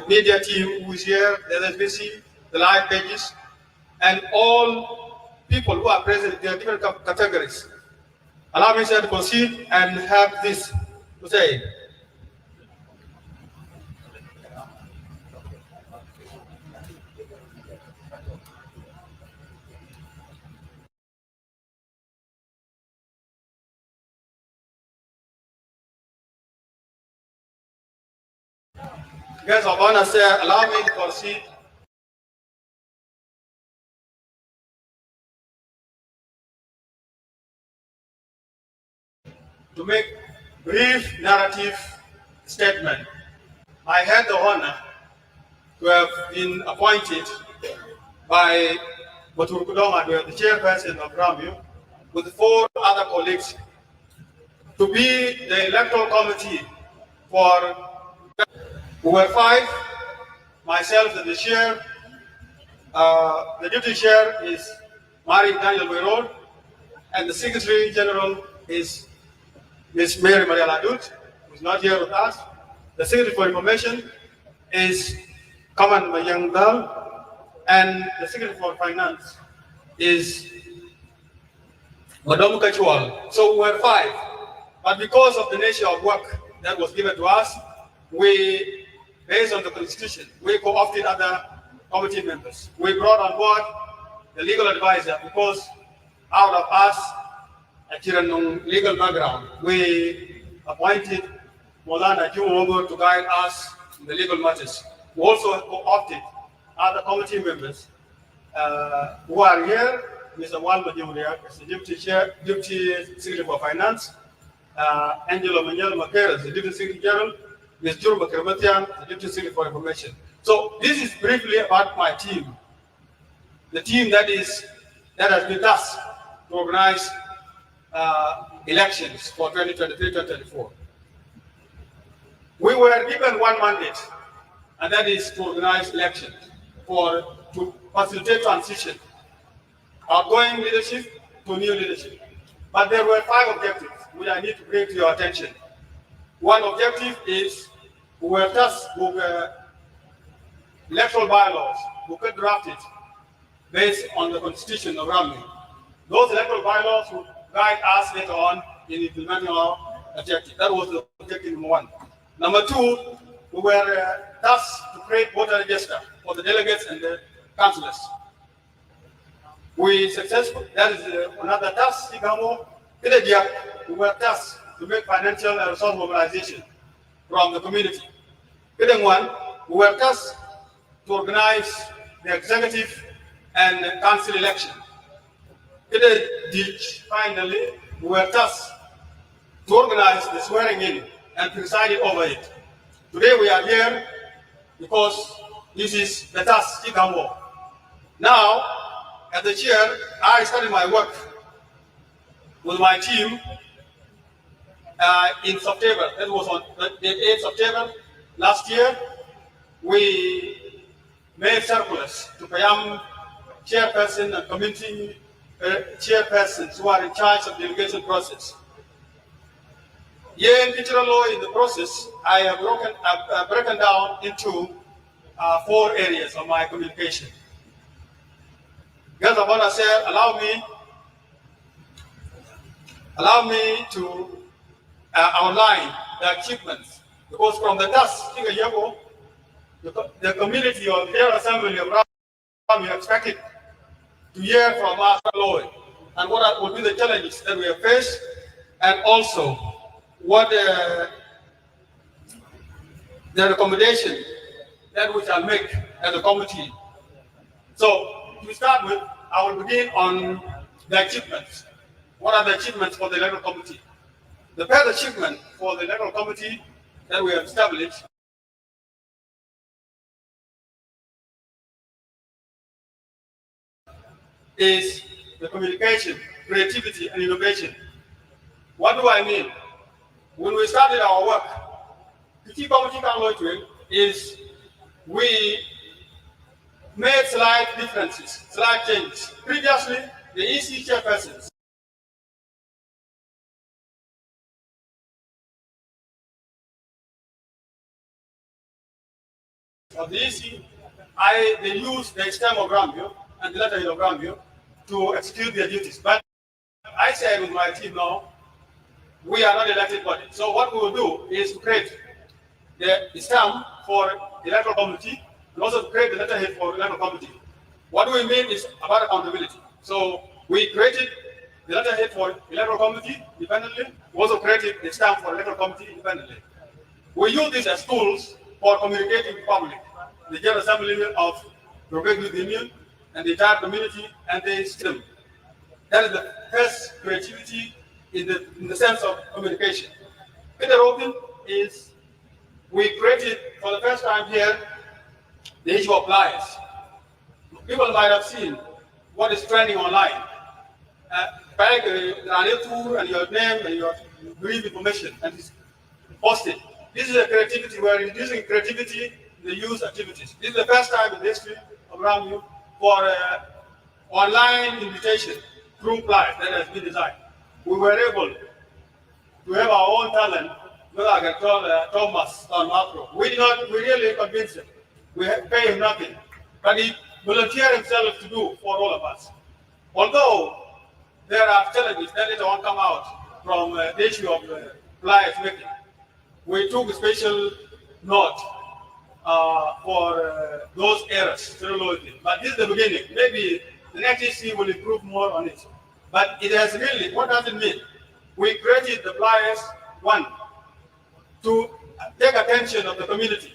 media team who is here, the LSBC, the live pages, and all people who are present in their different categories. Allow me to proceed and have this to say. Guests of honor, sir, allow me to proceed. To make brief narrative statement. I had the honor to have been appointed by Batur Kudoma, the chairperson of Rumyu, with 4 other colleagues to be the electoral committee for. We were 5, myself as the chair. The deputy chair is Mari Daniel Weron, and the secretary general is Ms. Mary Maria Ladut, who is not here with us. The secretary for information is Kaman Mayang Dal, and the secretary for finance is Madam Kachual. So we were 5. But because of the nature of work that was given to us, we, based on the constitution, we co-opted other committee members. We brought on board the legal advisor because out of us, a legal background, we appointed Molana Jumogo to guide us in the legal matters. We also co-opted other committee members who are here. Mr. Waldo Jumriak is the Deputy Secretary for Finance, Angelo Manuel Makera is the Deputy Secretary General, Ms. Jurba Kermatian, the Deputy Secretary for Information. So this is briefly about my team, the team that has been tasked to organize elections for 2023-2024. We were given one mandate, and that is to organize elections to facilitate transition, outgoing leadership to new leadership. But there were 5 objectives which I need to bring to your attention. One objective is we were tasked with electoral bylaws, we could draft it based on the constitution of Rumyu. Those electoral bylaws would guide us later on in implementing our objective. That was the objective number 1. Number 2, we were tasked to create voter register for the delegates and the councillors. We successful. That is another task. We were tasked to make financial and resource mobilization from the community. We were tasked to organize the executive and council election. Finally, we were tasked to organize the swearing in and preside over it. Today we are here because this is the task. Now, as the chair, I started my work with my team in September. That was on the 8th September last year. We made circulars to Payam chairperson and community chairpersons who are in charge of the delegation process. Here in Digital Law, in the process, I have broken down into 4 areas of my communication. Guys, I want to say, allow me to outline the achievements, because from the task, the community or the assembly of Ram expected to hear from us, Lord, and what would be the challenges that we have faced, and also what the recommendation that we shall make as a committee. So, to start with, I will begin on the achievements. What are the achievements for the electoral committee? The first achievement for the electoral committee that we have established is the communication, creativity, and innovation. What do I mean? When we started our work, the key committee is we made slight differences, slight changes. Previously, the EC chairpersons of the EC, they use the stem of Rumyu and the letterhead of Rumyu to execute their duties. But I said with my team now, we are not elected body. So what we will do is to create the stamp for electoral committee and also to create the letterhead for electoral committee. What we mean is about accountability. So we created the letterhead for electoral committee independently. We also created the stamp for electoral committee independently. We use this as tools for communicating to the public, the General Assembly of the Rumbek Youth Union, and the entire community and the system. That is the first creativity in the sense of communication. Peter Open is, we created for the first time here the issue of lies. People might have seen what is trending online. Bank tour and your name and your brief information and it's posted. This is a creativity. We are introducing creativity in the youth activities. This is the first time in the history of Rumyu for online invitation through live that has been designed. We were able to have our own talent, whether I can call Thomas or Macro. We really convinced him. We pay him nothing. But he volunteered himself to do for all of us. Although there are challenges that later on come out from the issue of flyers making, we took a special note for those errors. But this is the beginning. Maybe the next issue will improve more on it. But it has really, what does it mean? We created the flyers, one, to take attention of the community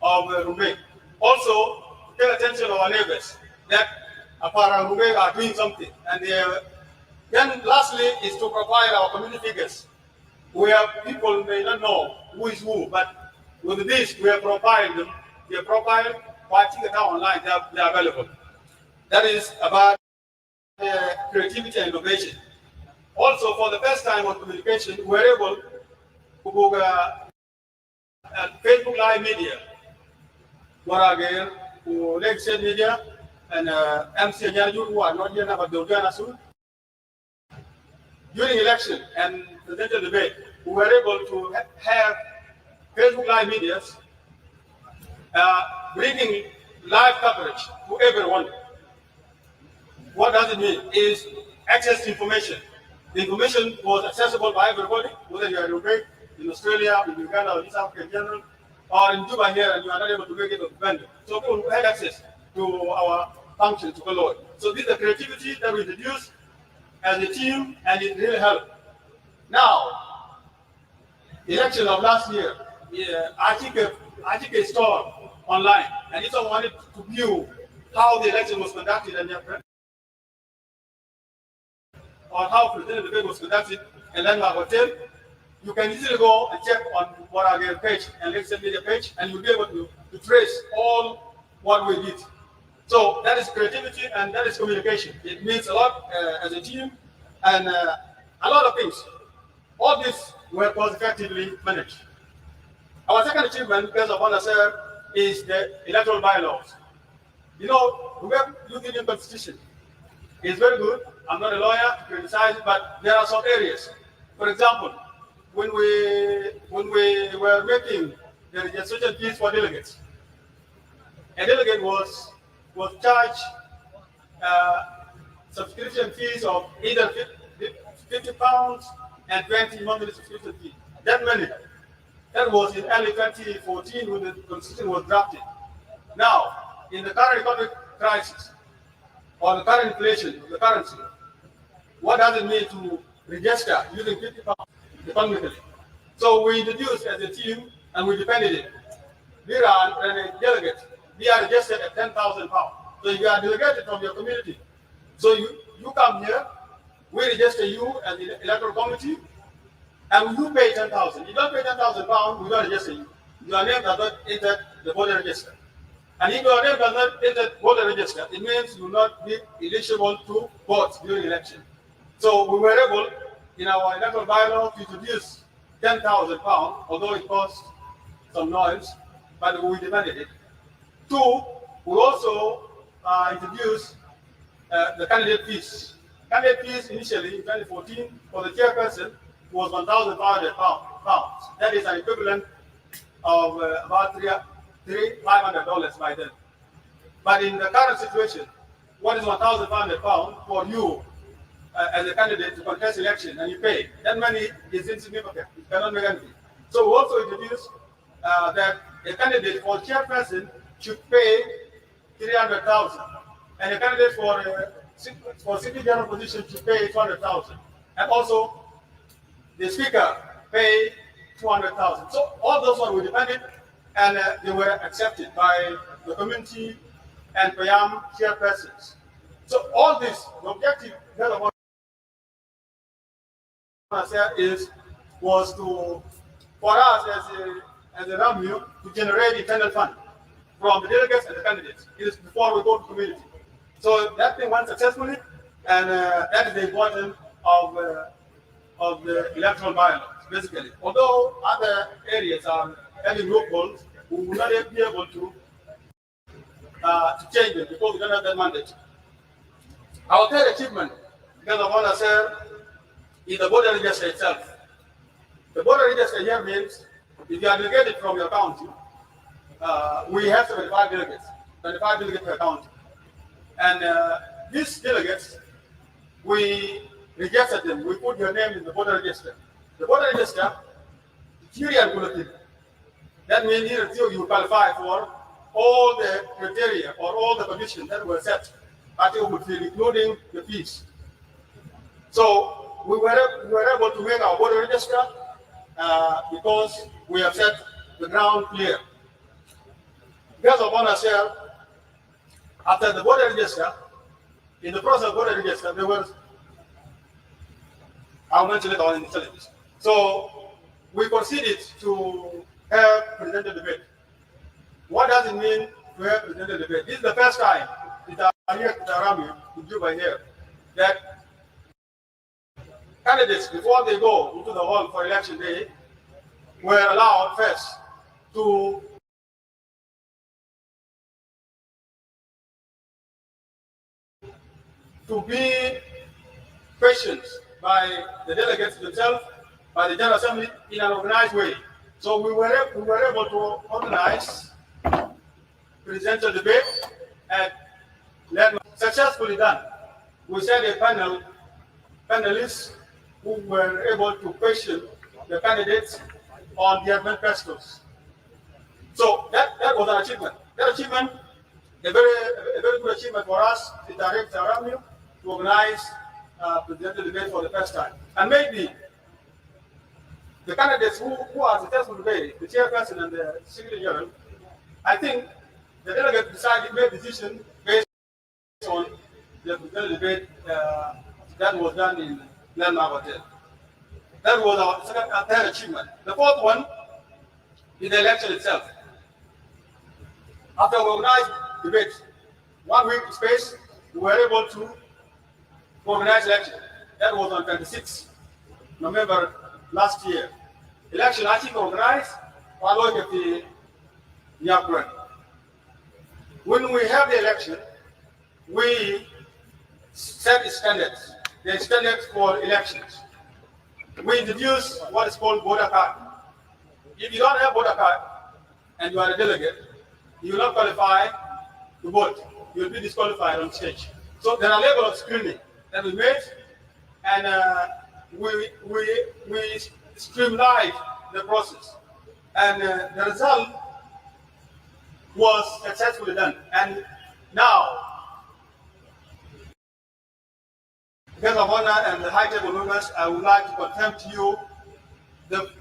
of Rumbek. Also, take attention of our neighbors that Apara Rumbek are doing something. And then lastly is to profile our community figures, where people may not know who is who, but with this we have profiled them. Their profile, watching it out online, they are available. That is about creativity and innovation. Also, for the first time on communication, we were able to book Facebook Live media, Waragir, who Legacy Media, and MC Nyaju, who are not here now, but they'll join us soon. During election and presidential debate, we were able to have Facebook Live medias bringing live coverage to everyone. What does it mean? Is access to information. The information was accessible by everybody, whether you are in Rumbek, in Australia, in Uganda, or East Africa in general, or in Juba here, and you are not able to make it to vendor. So people had access to our functions to follow. So this is the creativity that we introduced as a team, and it really helped. Now, the election of last year, I think a store online, and if someone wanted to view how the election was conducted and or how presidential debate was conducted in Landmark Hotel, you can easily go and check on what our page and Legacy Media page, and you'll be able to trace all what we did. So that is creativity and that is communication. It means a lot as a team and a lot of things. All this was effectively managed. Our second achievement, based upon the sir, is the electoral bylaws. You know, the Youth Union Constitution is very good. I'm not a lawyer to criticize, but there are some areas. For example, when we were making the registration fees for delegates, a delegate was charged subscription fees of either £50 and 20 monthly subscription fee. That many. That was in early 2014 when the constitution was drafted. Now, in the current economic crisis, or the current inflation of the currency, what does it mean to register using £50 economically? So we introduced as a team and we defended it. We are a delegate. We are registered at £10,000. So you are delegated from your community. So you come here, we register you as the electoral committee, and you pay 10,000. You don't pay 10,000 pounds, we don't register you. Your name does not enter the voter register. And if your name does not enter the voter register, it means you will not be eligible to vote during election. So we were able, in our electoral bylaw, to introduce 10,000 pounds, although it caused some noise, but we demanded it. Two, we also introduced the candidate fees. Candidate fees initially in 2014 for the chairperson was £1,500. That is an equivalent of about $500 by then. But in the current situation, what is £1,500 for you as a candidate to contest election and you pay? That money is insignificant. It cannot make anything. So we also introduced that a candidate for chairperson should pay 300,000, and a candidate for city general position should pay 200,000, and also the speaker pay 200,000. So all those ones were demanded, and they were accepted by the community and Payam chairpersons. So all this, the objective was for us as a Rumyu to generate internal fund from the delegates and the candidates. It is before we go to community. So that thing went successfully, and that is the importance of the electoral bylaws, basically. Although other areas are having loopholes, we will not be able to change it because we don't have that mandate. Our third achievement, because of what I said, is the border register itself. The border register here means if you are delegated from your county, we have 75 delegates per county. And these delegates, we registered them. We put your name in the border register. The border register, that means you qualify for all the criteria or all the conditions that were set at your field, including the fees. So we were able to make our border register because we have set the ground clear. Because of what I said, after the border register, in the process of border register, there was, I'll mention it on intelligence. So we proceeded to have presidential debate. What does it mean to have presidential debate? This is the first time in Rumyu, in Juba here, that candidates, before they go into the hall for election day, were allowed first to be questioned by the delegates themselves, by the General Assembly in an organized way. So we were able to organize presidential debate and successfully done. We set a panelists who were able to question the candidates on their manifestos. So that was an achievement. That achievement, a very good achievement for us, the Director Rumyu, to organize presidential debate for the first time. And maybe the candidates who are successful today, the chairperson and the secretary general, I think the delegate made decision based on the presidential debate that was done in Landmark Hotel. That was our third achievement. The fourth one is the election itself. After we organized debate, 1 week space, we were able to organize election. That was on 26th November last year. Election I think organized following the Inaugural. When we have the election, we set standards, the standards for elections. We introduce what is called voter card. If you don't have voter card and you are a delegate, you will not qualify to vote. You will be disqualified on stage. So there are levels of screening that we made, and we streamlined the process. And the result was successfully done. And now, because of honor and the high table members, I would like to confirm to you the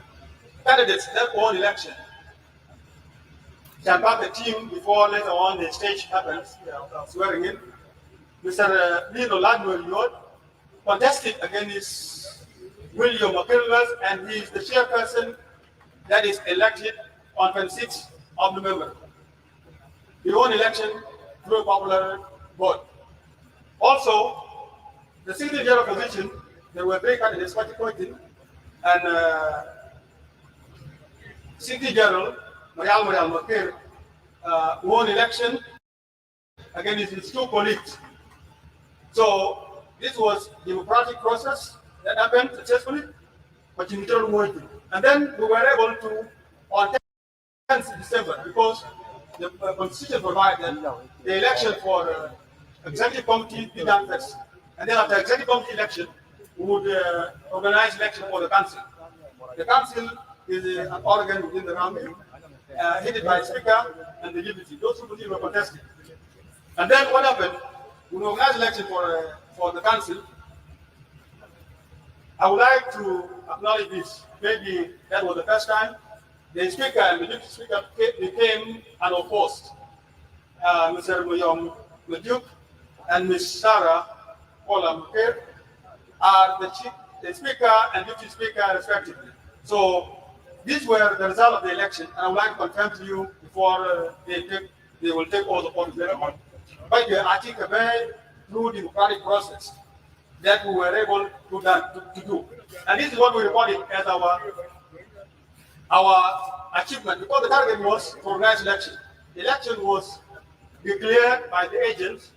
candidates that won election can back the team before later on the stage happens, swearing in. Mr. Lino Ladwell contested against William McKilvers, and he is the chairperson that is elected on 26th of November. He won election through a popular vote. Also, the secretary general position, there were 3 candidates participating, and secretary general Marial Makir won election against his 2 colleagues. So this was a democratic process that happened successfully, but in return, and then we were able to, on 10th December, because the constitution provides that the election for executive committee be done first. And then after executive committee election, we would organize election for the council. The council is an organ within the Rumyu, headed by the speaker and the deputy. Those two were contested. And then what happened? We organized election for the council. I would like to acknowledge this. Maybe that was the first time the speaker and the deputy speaker became unopposed. Mr. Duke and Ms. Sarah Olam are the speaker and deputy speaker respectively. So these were the result of the election, and I would like to confirm to you before they will take all the points later on. But I think a very true democratic process that we were able to do. And this is what we recorded as our achievement, because the target was to organize election. The election was declared by the agents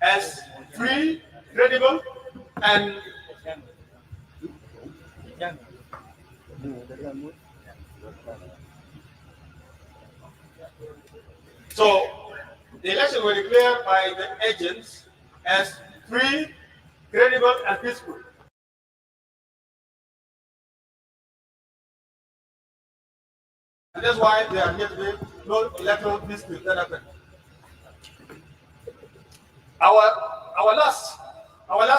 as free, credible, and so the election was declared by the agents as free, credible, and peaceful. And that's why there are here today no electoral dispute that happened. Our last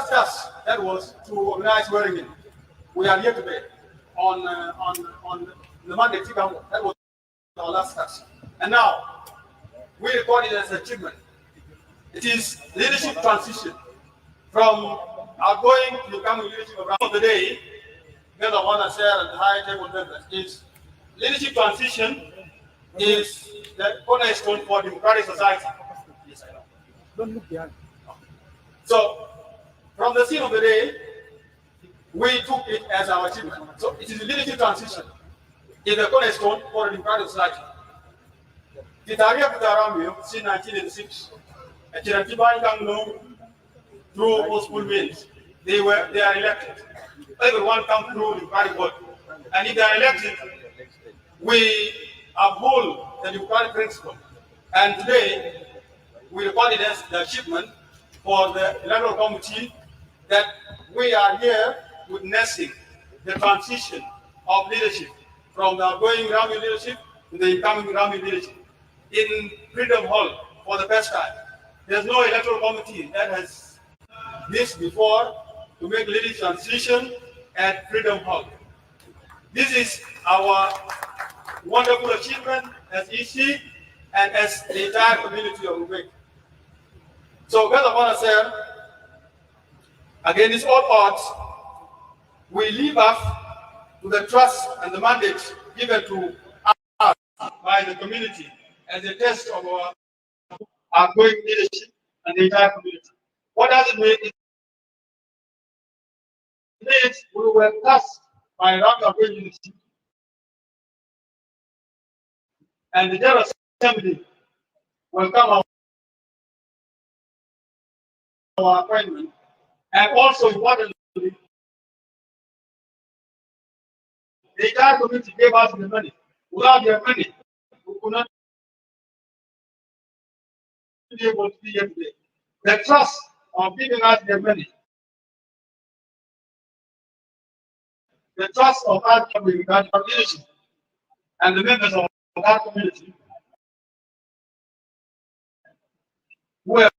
task that was to organize swearing in. We are here today on the Monday. That was our last task. And now we record it as an achievement. It is leadership transition from outgoing to becoming leadership of the day. Together on a share and high table members is leadership transition is the cornerstone for democratic society. Yes, I know. Don't look behind. So, from the scene of the day, we took it as our achievement. So, it is a leadership transition. It's the cornerstone for a democratic society. The Taria Ramyu, since 1986, and Chiratiba through possible means, they are elected. Everyone comes through democratic vote. And if they are elected, we uphold the democratic principle. And today, we record it as the achievement for the electoral committee that we are here witnessing the transition of leadership from the outgoing Rumyu leadership to the incoming Rumyu leadership in Freedom Hall for the first time. There's no electoral committee that has this before to make leadership transition at Freedom Hall. This is our wonderful achievement as EC and as the entire community of Rumbek. So, God of honor, sir, against all odds, we live up to the trust and the mandate given to us by the community as a test of our ongoing leadership and the entire community. What does it mean? It means we were tasked by our leadership and the General Assembly will come our appointment, and also importantly, the entire community gave us the money. Without their money, we could not be able to be here today. The trust of giving us their money, the trust of us with regard to our leadership and the members of our community who have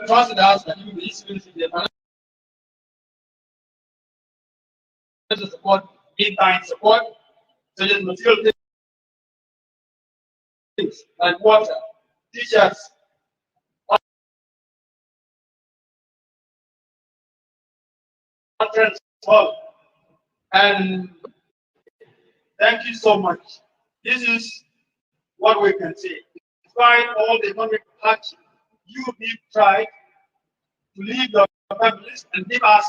trusted us that we will use their financial support, in-kind support, such as material things like water, t-shirts, and thank you so much. This is what we can say. Despite all the economic hardship, you did try to leave your families and give us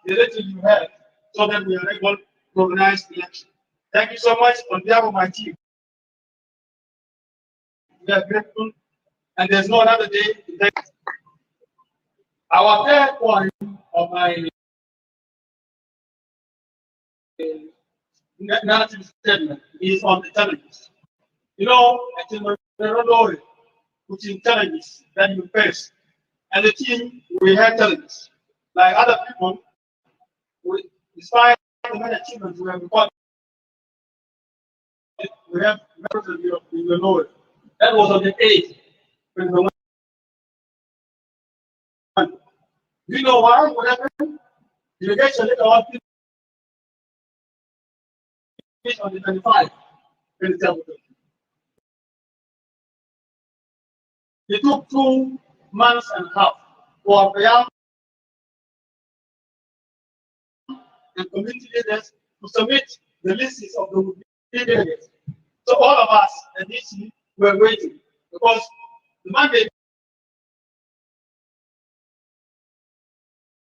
the little you have so that we are able to organize the election. Thank you so much on behalf of my team. We are grateful, and there's no another day to thank. Our third point of my narrative statement is on the challenges. You know, I think we're which is challenges that you face. And the team, we have challenges. Like other people, despite the many achievements we have recorded, we have in the lower. That was on the 8th. When we went. You know why? What happened? Delegation later on finished on the 25th. It took 2 months and a half for the young and community leaders to submit the lists of the delegates. So all of us at DC were waiting because the mandate